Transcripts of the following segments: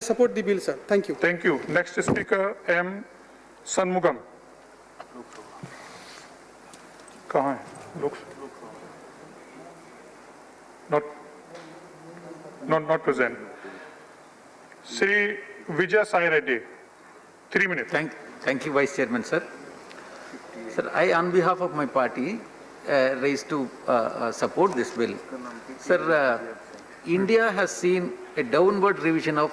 support the bill, sir. Thank you. Thank you. Next speaker, M. Shanmugam. कहाँ है? Look. Not present. Sri Vijay Sai Reddy. 3 minutes. Thank you, Vice Chairman, sir. Sir, I, on behalf of my party, raised to support this bill. Sir, India has seen a downward revision of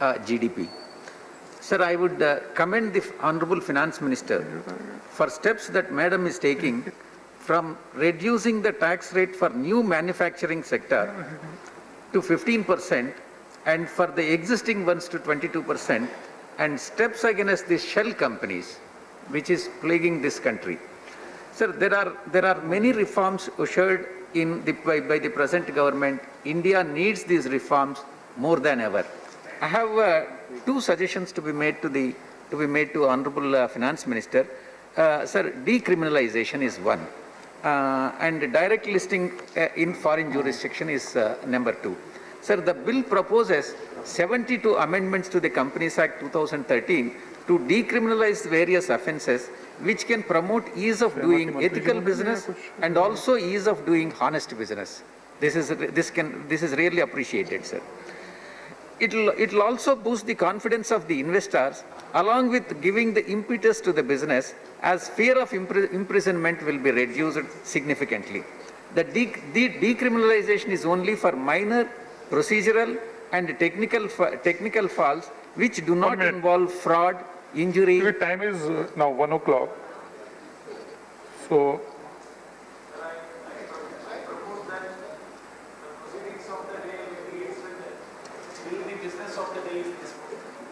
GDP. Sir, I would commend the Honorable Finance Minister for steps that Madam is taking from reducing the tax rate for new manufacturing sector to 15% and for the existing ones to 22%, and steps against the shell companies which is plaguing this country. Sir, there are many reforms ushered in by the present government. India needs these reforms more than ever. I have two suggestions to be made to Honorable Finance Minister. Sir, decriminalization is one, and direct listing in foreign jurisdiction is number two. Sir, the bill proposes 72 amendments to the Companies Act 2013 to decriminalize various offences which can promote ease of doing ethical business and also ease of doing honest business. This is really appreciated, sir. It'll also boost the confidence of the investors along with giving the impetus to the business, as fear of imprisonment will be reduced significantly. The decriminalization is only for minor procedural and technical faults which do not involve fraud, injury. The time is now 1 o'clock. So,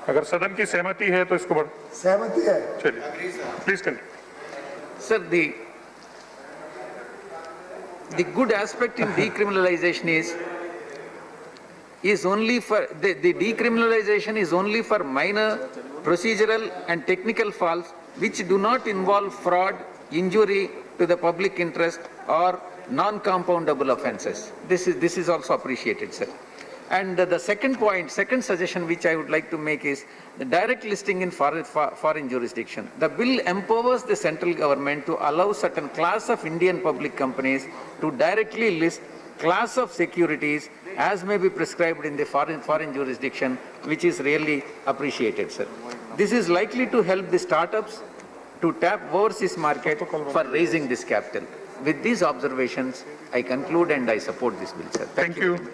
अगर सदन की सहमति है तो इसको सहमति है, चलिए, please continue. Sir, the good aspect in decriminalization is only for the decriminalization is only for minor procedural and technical faults which do not involve fraud, injury to the public interest or non-compoundable offences. This is also appreciated, sir. And the second suggestion which I would like to make is the direct listing in foreign jurisdiction. The bill empowers the central government to allow certain class of Indian public companies to directly list class of securities as may be prescribed in the foreign jurisdiction, which is really appreciated, sir. This is likely to help the startups to tap overseas market for raising this capital. With these observations, I conclude and I support this bill, sir. Thank you.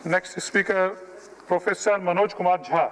Next speaker, Professor Manoj Kumar Jha.